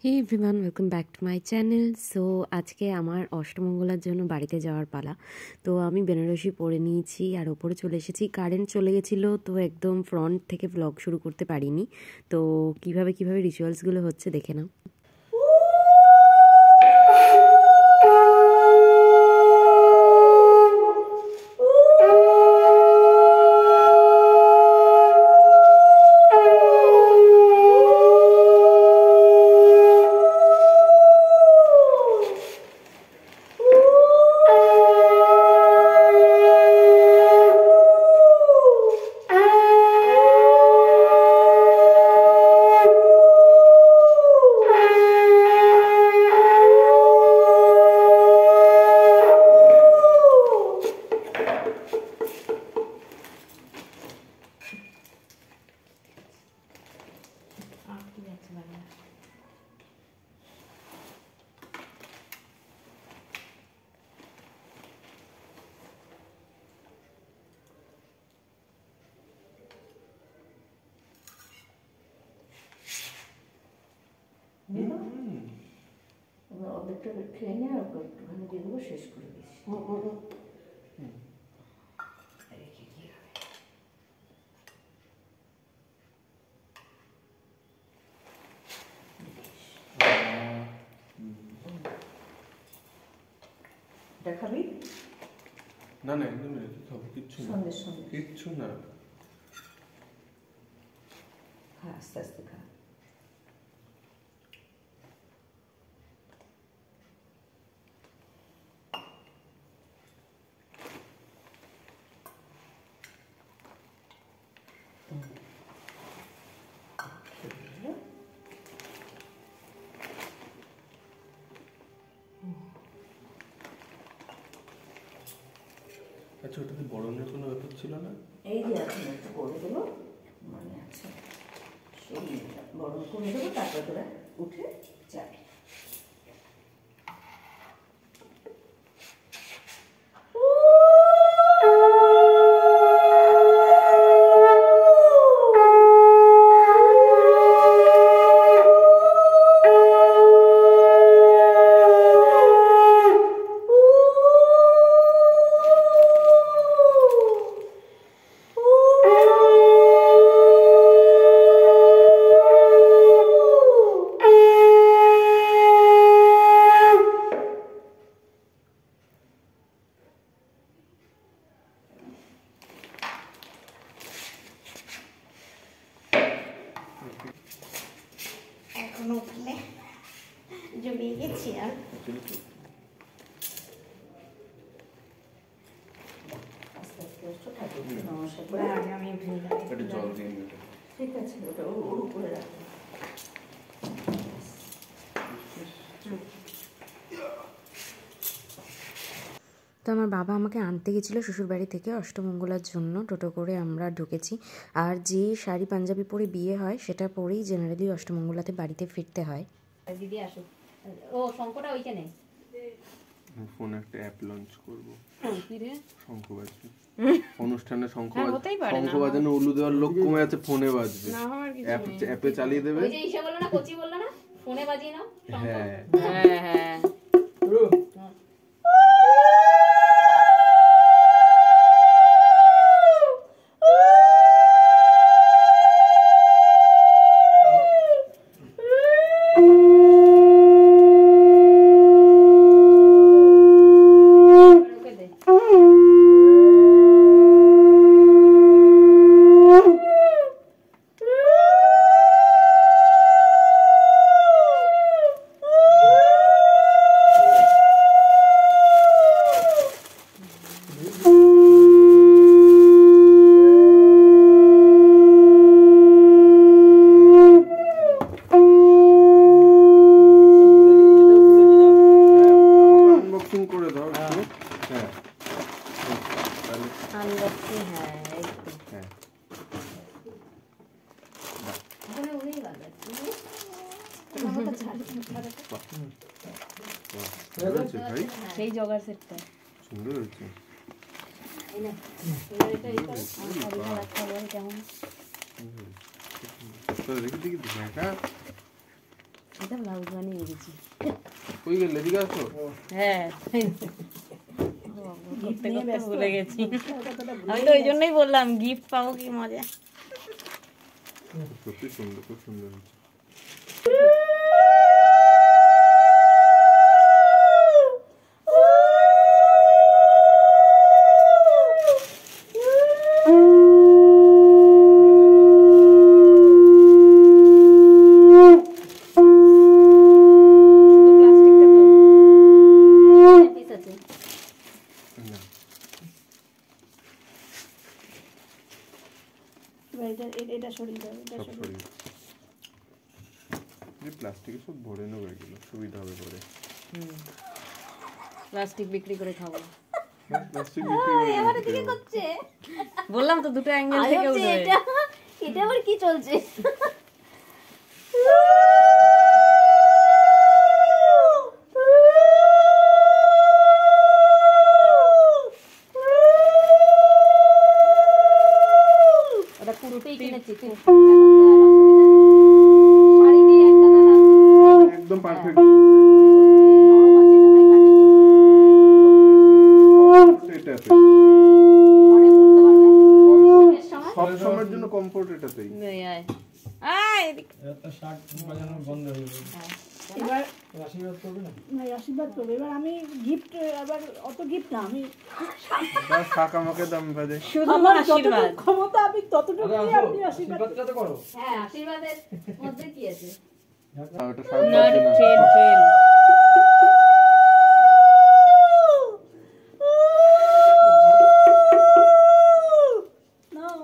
Hey everyone, welcome back to my channel. So আজকে আমার অষ্টমঙ্গলার জন্য বাড়িতে যাওয়ার পালা। তো আমি বেনারসি পরে নিয়েছি আর ওপরে চলে এসেছি। কারেন্ট চলে গেছিলো, তো একদম ফ্রন্ট থেকে ব্লগ শুরু করতে পারিনি। তো কিভাবে রিচুয়ালসগুলো হচ্ছে দেখে নাও। অর্ধেকটা খেয়ে নিয়ে একটুখানি দিয়ে দেবো, শেষ করে দিচ্ছি। রেখে কি হবে? দেখাবি না না, একদম রেখে খাবো, কিচ্ছু না, কিচ্ছু না। হ্যাঁ, আস্তে আস্তে খা। আচ্ছা, ওটাতে বরণের কোনো ব্যাপার ছিল না? এই যে এখন একটু করে দেবো, মানে আচ্ছা সেই বরণ করে দেবো, তারপরে তোরা উঠে যাবি। এখন উঠলে জমিয়ে গেছি আর আস্তে আস্তে আসছো, ঠাকুর নমস্কার করে আগে আমি জল দিয়ে দিতে। ঠিক আছে, ওটা ওর উপরে রাখো। তো আমার বাবা আমাকে আনতে গেছিলো শ্বশুরবাড়ি থেকে অষ্টমঙ্গলার জন্য। টোটো করে আমরা ঢুকেছি। আর যে শাড়ি পাঞ্জাবি পরে বিয়ে হয় সেটা পরেই জেনারেলি অষ্টমঙ্গলাতে বাড়িতে ফিরতে হয়। দিদি আসুক। ও শঙ্কটা ওইখানে ফোনে একটা অ্যাপ লঞ্চ করবো, কি রে শঙ্খ বাজবে অনুষ্ঠানে, শঙ্খ হতেই পারে না। শঙ্খ বাজানো উলু দেওয়ার লোক কমে আছে, ফোনে বাজবে, না হওয়ার কিছু নেই। অ্যাপে চালিয়ে দেবে। ওই যে ঈশা বললো না, কোচি বললো না, ফোনে বাজিয়ে নাও। হ্যাঁ হ্যাঁ হ্যাঁ সেই জগার সেটটা সুন্দর হয়েছে। কেমন দেখি দেখা এটা ব্লাউজ বানিয়ে দিয়েছি। কই গেলে এদিকে আসো। হ্যাঁ করতে করতে ভুলে গেছি। আমি তো ওই জন্যই বললাম গিফট পাবো কি মজা। সত্যি সুন্দর, খুব সুন্দর হয়েছে। প্লাস্টিকে সব ভরে নেবো, এগুলো সুবিধা হবে পরে। প্লাস্টিক বিক্রি করে খাবো। প্লাস্টিক বিক্রি করে বললাম তো দুটো অ্যাঙ্গেল থেকে উঠবে। এটা আবার কি চলছে? ওটা পুরোটাই কিনেছি। শাড়ি দিয়ে একটা দানা একদম পারফেক্ট। নরম আছে, এটা ভাই কাটি এটাতে ঘরে পড়তে পারবে এর সময়। সব সময়ের জন্য কমফোর্ট এটাতেই। এই আয় আয় এদিকে। একটা শার্ট বাজানো বন্ধ হয়ে গেল। এবার আশীর্বাদ করবে না? না, আশীর্বাদ করবে। এবার আমি গিফট, আবার অত গিফট না, আমি দাও শাক আমাকে দাম বাজে। শুধু আমার আশীর্বাদ। যতটুকু ক্ষমতা আমি ততটুকু আরে দিয়ে আসো, আপনি আশীর্বাদ আশীর্বাদটা তো করো। হ্যাঁ, আশীর্বাদের মধ্যে কি আছে? ওটা শাক না বাজে না। Train train. নাও।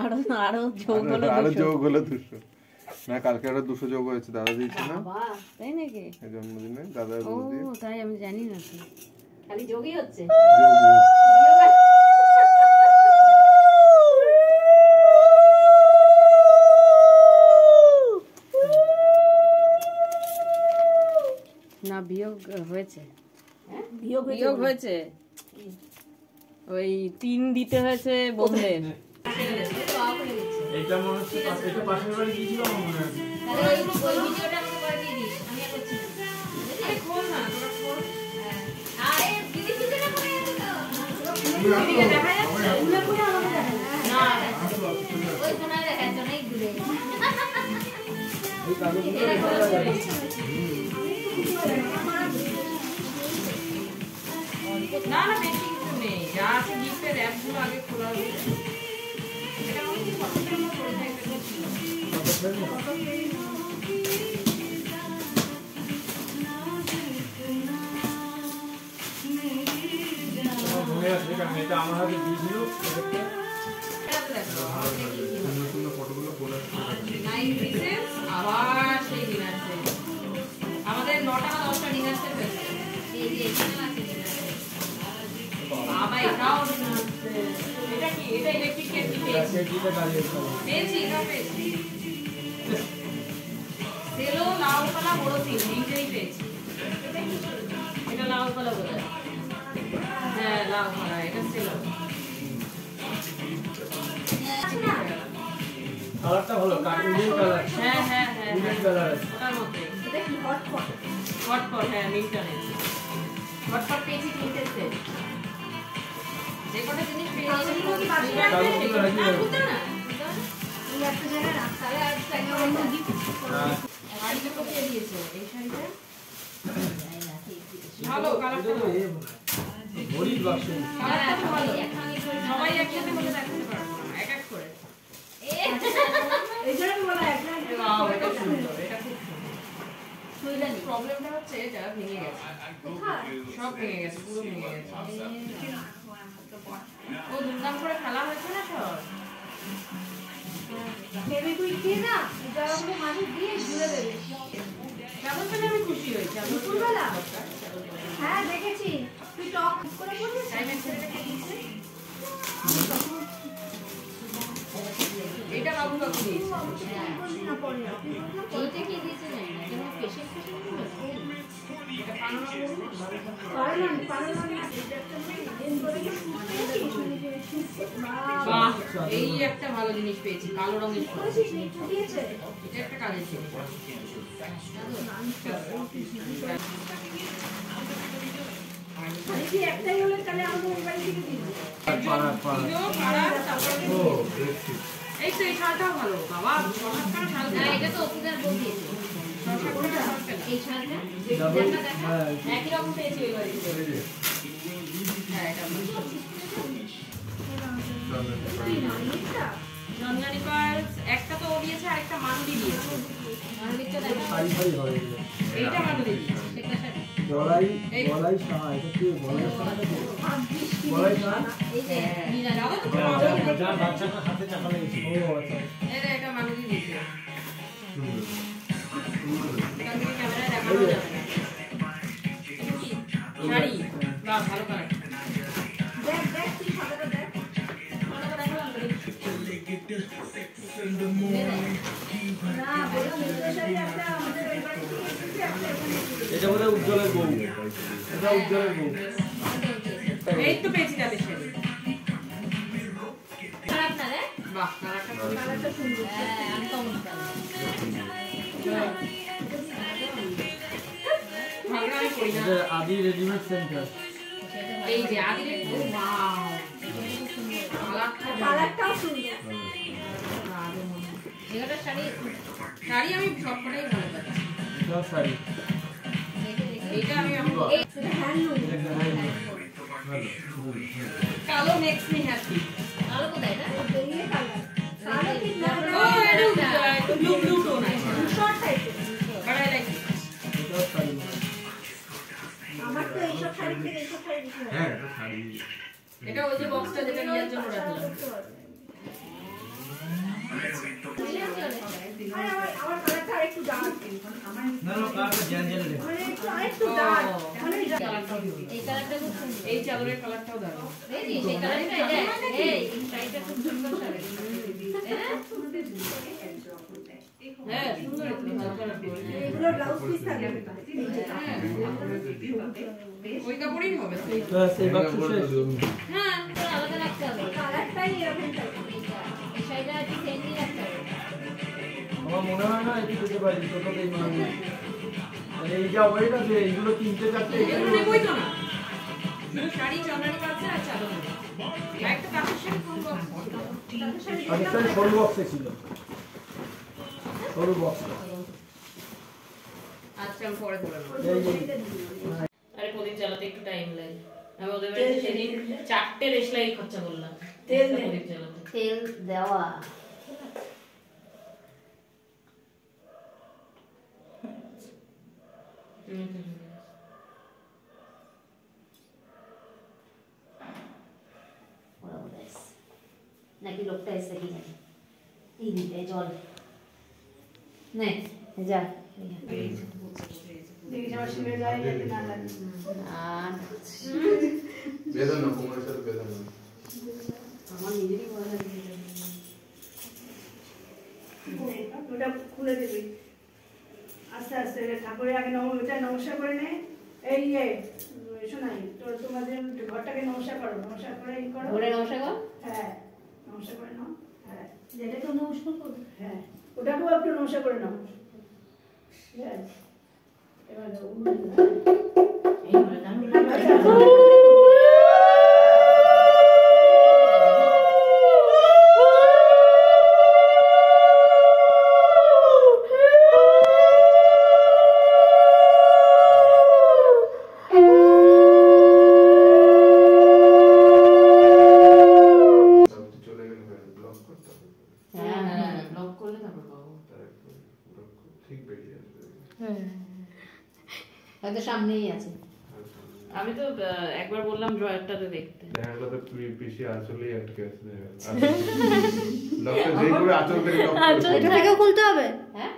আরো আরো যোগ হলো আরো 200। যোগ হলো 200। না, কালকে আরো 200 যোগ হয়েছে, দাদা দিয়েছে না বাহ, তাই নাকি? এই জন্মদিনে, দাদার ও বৌদি তাই আমি জানি না তো। খালি যোগই হচ্ছে। যোগ দিয়েছে। না বিয়োগ হয়েছে। বিয়োগ হয়েছে বিয়োগ বলে। হয়েছে। ওই 3 দিতে হয়েছে বোনদের। এটা মনে হচ্ছে এটা পাশের বাড়ি গিয়েছিল আমার মনে আছে। তাহলে ওই ভিডিওটা আমাকে করে দিয়ে দিস, আমি আর করছি না। আরে খোল না তোরা খোল। আরে দিদি পিছনে পড়ে গেছে তো। দিদিকে দেখা যাচ্ছে? খুলে খুলে আমাকে দেখাবে। না ওই কোনায় দেখাচ্ছে, অনেক দূরে। এই কাগজগুলো এটা দেখা করে যায়। না না বেশি কিছু নেই। যা আছে গিফটের অ্যাপগুলো আগে খোলা হয়েছে। এটা মনে হচ্ছে কতটার মতো পড়ে যায় এটা ছিল। আমার মনে আছে কারণ এটা আমার হাতে দিয়েছিল প্রজেক্টটা। এটাতে দেখো আমাকে কি ছিল। সুন্দর সুন্দর ফটোগুলো পোলা নাইট রিসেস আবার সেই ডিনার সেট। আমাদের 9টা না 10টা ডিনার সেট হয়েছে। এই যে এখানে আছে dinner set। বাবা এটাও ডিনার সেট। এটা কি? এটা ইলেকট্রিক কেটলি পেয়েছি। সেটিতে কাজে পেয়েছি, এটাও পেয়েছি। সেলো লাউ কলা বড় তিন তিনটেই পেয়েছি। এটা লাউ কলা বোধ হয়। হ্যাঁ লাউ কলা, এটা সেলো। কালারটা ভালো, কার্টুন কালার। হ্যাঁ হ্যাঁ হ্যাঁ গ্রিন কালার আছে। ওটার মধ্যে এটা কি হটপট? হটপট, হ্যাঁ মিল্টনের হটপট পেয়েছি 3টে সেট। যে কটা জিনিস পেয়েছি কাগজগুলো রাখি দাও। খুলতে না এই একটা জায়গায় রাখ, তাহলে আর একটা অন্য gift হ্যাঁ। শাড়ি দুটো দিয়ে দিয়েছে। এই শাড়িটা এই না, ঠিক ঠিক। ভালো, এটা কালারটা তো এ মনে হয়। ভরির বাক্স। কালারটা ভালো। এখন আমি করে সবাই একসাথে বলে দেখাতে পারবো না, এক এক করে। এই জন্য বলা একটা ওয়াও, এটা সুন্দর, এটা খুব সুন্দর। শুইলানি। প্রবলেমটা হচ্ছে এটা ভেঙে গেছে, কোথায়? সব ভেঙে গেছে, পুরো ভেঙে গেছে। ও দুর্দাম করে খেলা হয়েছে না সব। ফেভিকুইক দিয়ে না এই জায়গাগুলো মাঝে দিয়ে জুড়ে দেবে। কেমন পেলে আমি খুশি হয়েছি। আমি দুপুরবেলা? হ্যাঁ দেখেছি, তুই টক করে বলছিস। টাইমের ছেলে রেখে দিয়েছে। এটা বাবু কাকু দিয়েছে। এইটা কি দিয়েছে জানি না, এটা পেশেন্ট পেশেন্ট গুলো এটা পানো না বলুন, বাবু কাকু। পারলাম এটা একটা মেয়ে করে কি বাহ, এই একটা ভালো জিনিস পেয়েছি, কালো রঙের শাল। দিয়েছে এটা একটা কাজের ছিল। মানে কি একটাই হলে তাহলে আমাদের ওই বাড়ি থেকে দিন এই তো এই শালটাও ভালো বাবা, 6,000 টাকা শাল। এটা তো অপুদার বউ দিয়েছে। 6,000 টাকা শাল পেলাম। এই শালটা একই রকম পেয়েছি ওই বাড়ি থেকে। হ্যাঁ, এটা জন্মানি পার্লস একটা তো ও দিয়েছে, আরেকটা মানুদি দিয়েছে। মানুদিটা দেখো, এইটা মানুদি দিয়েছে। গলাই সাহা, এটা কি গলাই সাহা? গলাই সাহা এই যে নীলা দাও তো যা বাচ্চাটা হাতে চাপা লেগেছে। ও আচ্ছা, এটা মানুদি দিয়েছে। এখান থেকে ক্যামেরায় দেখানো যাবে না। শাড়ি বাহ, ভালো কালার। দেখ দেখ তুই সাদাটা দেখ না বলো মেয়েদের সাথে একটা আমাদের ওই বাড়ি থেকে এসেছে একটা এখানে এটা বোধহয় উজ্জ্বলের বউ। এটা উজ্জ্বলের বউ। এই তো পেয়েছি তাদের শাড়ি। খারাপ না রে বাহ, কালারটা খুবই কালারটা সুন্দর হ্যাঁ, আমি কমন কালার। ভালো আমি করি না। এটা আদি রেডিমেড সেন্টার। এই যে আদিরে ওয়াও, কালারটাও সুন্দর এগারটা শাড়ি আমি সবকটাই ভালো পাচ্ছি। এটা শাড়ি। এইটা আমি সেটা হ্যান্ডলুম কালো নেক্সট মি হ্যাপি। কালো কোথায় না? বেরিয়ে কালার কালো ঠিক না ও এটা ব্লু ব্লু টোন আছে। শর্ট টাইপের বাট আই লাইক এটা শাড়ি। আমার তো এইসব শাড়ি থেকে এইসব শাড়ি বেশি ভালো হ্যাঁ এটা শাড়ি। এটা ওই যে বক্সটা যেটা নিয়ে জন্য রাখলাম। আরে আমার কালারটা আরেকটু ডার্ক না না, কালারটা জ্যান জ্যান রে। মানে আরেকটু ডার্ক মানে এই কালারটা খুব সুন্দর। এই চাদরের কালারটাও দারুণ। এই সেই কালারটা এটা এই শাড়িটা খুব সুন্দর শাড়ি। হ্যাঁ সুন্দর একটু ভালো কালার দিয়েছে। এগুলো ব্লাউজ পিস থাকবে ওই কাপড়ই হবে তো। হ্যাঁ, সেই বাক্স শেষ। হ্যাঁ তো আলাদা রাখতে হবে। কালারটাই এরকম টাইপের এই শাড়িটা কি সেন্ডি রাখতে হবে। আমার মনে হয় না এটি দিতে পারি, ছোটতেই মানে এই যা ওয়েট আছে এইগুলো 3-4 এগুলো নেবই তো না। শুধু শাড়ি চন্দ্রানী পাচ্ছে আর চাদর নেবো। একটা কাপড় শাড়ি ফুল বক্স। আরেকটা সরু বক্সে ছিল, সরু বক্স। আচ্ছা আমি পরে করে নেবো। এই যে আরে প্রদীপ জ্বালাতে একটু টাইম লাগে। আমি ওদের বাড়িতে সেদিন 4টে দেশলাই খরচা করলাম তেল প্রদীপ জ্বালাতে। তেল দেওয়া নাকি লোকটা এসে কি জানি এই দিতে জল নে যা দেখি যাওয়ার শিখে যায় যাতে না লাগে আর বেদনা কোমরের সাথে বেদনা। আমার নিজেরই ভয় লাগে ওটা খুলে দিবি আস্তে আস্তে ঠাকুরের আগে ওটা নমস্কার করে নে এই শোনাই তোর তোমাদের ঘরটাকে নমস্কার করো, নমস্কার করে ই করো ঘরে নমস্কার কর। হ্যাঁ নমস্কার করে নাও। হ্যাঁ যেটা তো নমস্কার করো, হ্যাঁ ওটাকেও একটু নমস্কার করে নাও। ঠিক আছে এবার চলে গেলে ব্লক করতে হবে। হ্যাঁ ব্লক করলে তারপর পাবো। তারপর ঠিক বেরিয়ে আসবে। হয়তো সামনেই আছে। আমি তো একবার বললাম ড্রয়ারটাতে দেখতে। দেখা গেল তো পিসি আসলেই আটকে আছে। লকটা যেই করে আঁচল থেকে লক করে। এটা থেকেও খুলতে হবে। হ্যাঁ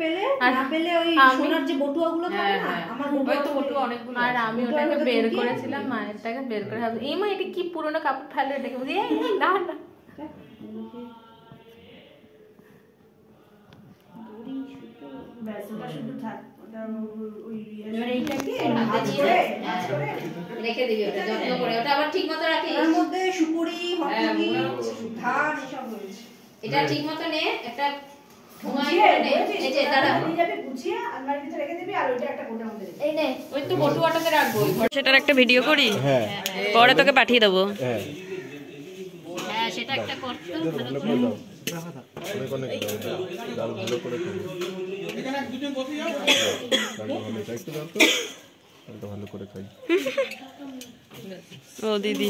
পেলে না পেলে ওই সোনার যে বটুয়াগুলো থাকে না আমার হয়তো বটুয়া অনেকগুলো আর আছে। আমি ওটাকে বের করেছিলাম, মায়েরটাকে বের করে ভাবছি এই মা এটা কি পুরোনো কাপড় ফেলে, এটাকে বলি এই না না ব্যাস ওটা শুধু থাক ওটা ওই এবার এইটাকে হাত হাতে করে দিয়ে হাত করে রেখে দিবি ওটা যত্ন করে, ওটা আবার ঠিক মতো রাখিস। এর মধ্যে সুপুরি, হরতুকি, ধান এসব রয়েছে। এটা ঠিক মতো নে, একটা ঠোঙায় করে নে। এই যে দাঁড়া, নিয়ে যাবি গুছিয়ে আলমারির ভিতরে রেখে দিবি, আর ওইটা একটা কোটার মধ্যে রেখে দিবি। এই নে, ওই তো বটুয়াটাতে রাখবো। সেটার একটা ভিডিও করি, হ্যাঁ পরে তোকে পাঠিয়ে দেবো। হ্যাঁ হ্যাঁ সেটা একটা করতে ভালো করে দাও, অনেক অনেক দাও, ডাল ভালো করে খাবো। ডালটা ভালো চাই একটু দাও তো, ডালটা ভালো করে খাই। ও দিদি।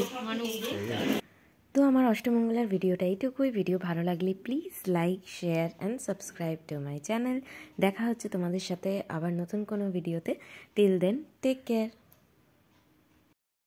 তো আমার অষ্টমঙ্গলার ভিডিওটা এইটুকুই। ভিডিও ভালো লাগলে please like, share and subscribe to my channel. দেখা হচ্ছে তোমাদের সাথে আবার নতুন কোনো ভিডিওতে। Till then take care.